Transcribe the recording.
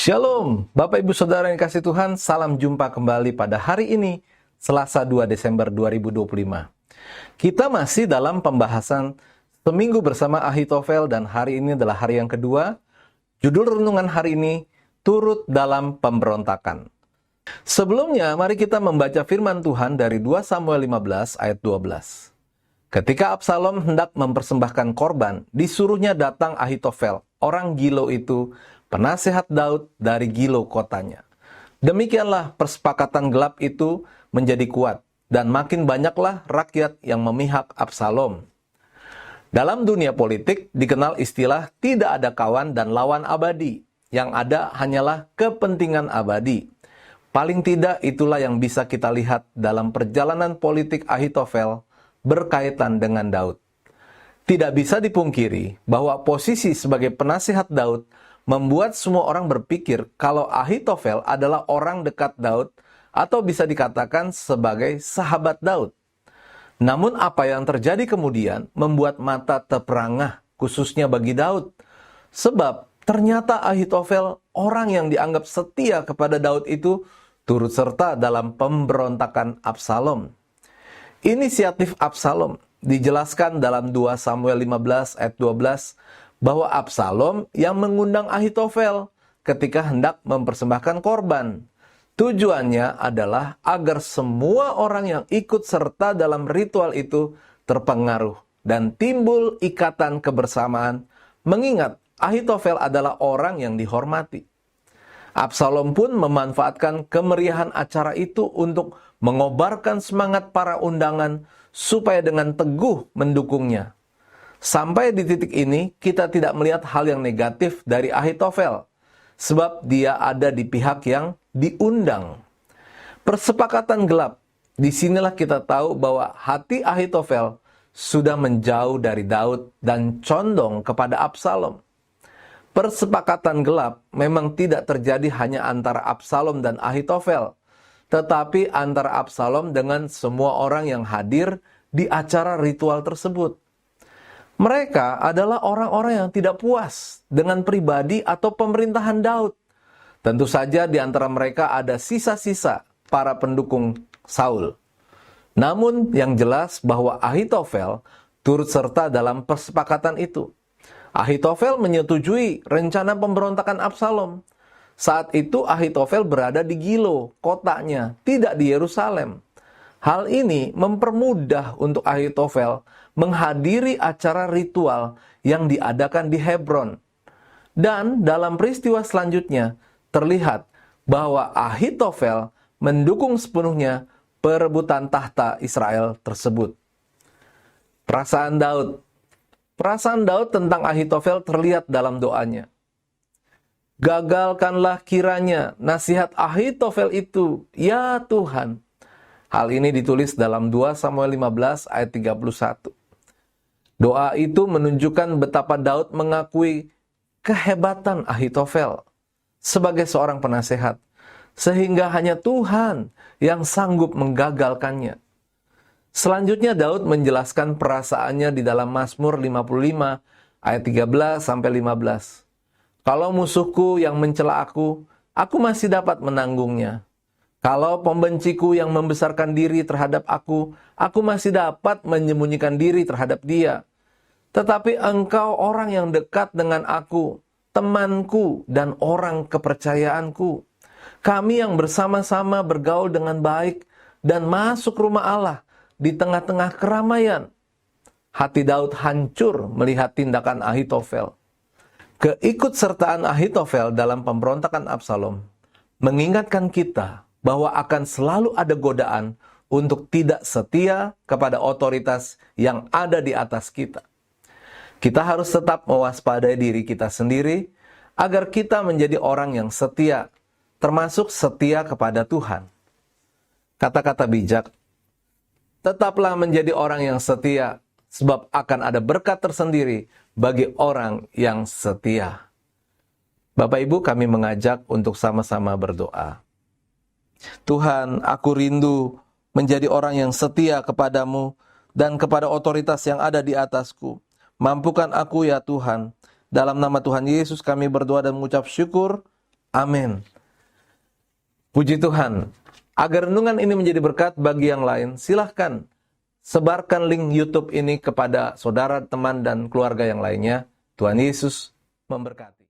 Shalom, Bapak Ibu Saudara yang kasih Tuhan, salam jumpa kembali pada hari ini, Selasa 2 Desember 2025. Kita masih dalam pembahasan Seminggu bersama Ahitofel dan hari ini adalah hari yang kedua. Judul renungan hari ini, Turut dalam Pemberontakan. Sebelumnya, mari kita membaca firman Tuhan dari 2 Samuel 15 ayat 12. Ketika Absalom hendak mempersembahkan korban, disuruhnya datang Ahitofel, orang Gilo itu, penasehat Daud dari Gilo kotanya. Demikianlah persepakatan gelap itu menjadi kuat, dan makin banyaklah rakyat yang memihak Absalom. Dalam dunia politik dikenal istilah tidak ada kawan dan lawan abadi, yang ada hanyalah kepentingan abadi. Paling tidak itulah yang bisa kita lihat dalam perjalanan politik Ahitofel berkaitan dengan Daud. Tidak bisa dipungkiri bahwa posisi sebagai penasehat Daud membuat semua orang berpikir kalau Ahitofel adalah orang dekat Daud atau bisa dikatakan sebagai sahabat Daud. Namun apa yang terjadi kemudian membuat mata terperangah khususnya bagi Daud. Sebab ternyata Ahitofel, orang yang dianggap setia kepada Daud itu, turut serta dalam pemberontakan Absalom. Inisiatif Absalom dijelaskan dalam 2 Samuel 15 ayat 12 bahwa Absalom yang mengundang Ahitofel ketika hendak mempersembahkan korban. Tujuannya adalah agar semua orang yang ikut serta dalam ritual itu terpengaruh dan timbul ikatan kebersamaan, mengingat Ahitofel adalah orang yang dihormati. Absalom pun memanfaatkan kemeriahan acara itu untuk mengobarkan semangat para undangan supaya dengan teguh mendukungnya. Sampai di titik ini, kita tidak melihat hal yang negatif dari Ahitofel, sebab dia ada di pihak yang diundang. Persepakatan gelap, disinilah kita tahu bahwa hati Ahitofel sudah menjauh dari Daud dan condong kepada Absalom. Persepakatan gelap memang tidak terjadi hanya antara Absalom dan Ahitofel, tetapi antara Absalom dengan semua orang yang hadir di acara ritual tersebut. Mereka adalah orang-orang yang tidak puas dengan pribadi atau pemerintahan Daud. Tentu saja di antara mereka ada sisa-sisa para pendukung Saul. Namun yang jelas bahwa Ahitofel turut serta dalam persepakatan itu. Ahitofel menyetujui rencana pemberontakan Absalom. Saat itu Ahitofel berada di Gilo, kotanya, tidak di Yerusalem. Hal ini mempermudah untuk Ahitofel menghadiri acara ritual yang diadakan di Hebron. Dan dalam peristiwa selanjutnya, terlihat bahwa Ahitofel mendukung sepenuhnya perebutan tahta Israel tersebut. Perasaan Daud tentang Ahitofel terlihat dalam doanya. Gagalkanlah kiranya nasihat Ahitofel itu, ya Tuhan. Hal ini ditulis dalam 2 Samuel 15 ayat 31. Doa itu menunjukkan betapa Daud mengakui kehebatan Ahitofel sebagai seorang penasehat, sehingga hanya Tuhan yang sanggup menggagalkannya. Selanjutnya Daud menjelaskan perasaannya di dalam Mazmur 55 ayat 13 sampai 15. Kalau musuhku yang mencela aku masih dapat menanggungnya. Kalau pembenciku yang membesarkan diri terhadap aku masih dapat menyembunyikan diri terhadap dia. Tetapi engkau orang yang dekat dengan aku, temanku dan orang kepercayaanku. Kami yang bersama-sama bergaul dengan baik dan masuk rumah Allah di tengah-tengah keramaian. Hati Daud hancur melihat tindakan Ahitofel. Keikutsertaan Ahitofel dalam pemberontakan Absalom mengingatkan kita bahwa akan selalu ada godaan untuk tidak setia kepada otoritas yang ada di atas kita. Kita harus tetap mewaspadai diri kita sendiri agar kita menjadi orang yang setia, termasuk setia kepada Tuhan. Kata-kata bijak, tetaplah menjadi orang yang setia, sebab akan ada berkat tersendiri bagi orang yang setia. Bapak Ibu, kami mengajak untuk sama-sama berdoa. Tuhan, aku rindu menjadi orang yang setia kepadamu dan kepada otoritas yang ada di atasku. Mampukan aku ya Tuhan. Dalam nama Tuhan Yesus kami berdoa dan mengucap syukur. Amin. Puji Tuhan. Agar renungan ini menjadi berkat bagi yang lain, silahkan sebarkan link YouTube ini kepada saudara, teman, dan keluarga yang lainnya. Tuhan Yesus memberkati.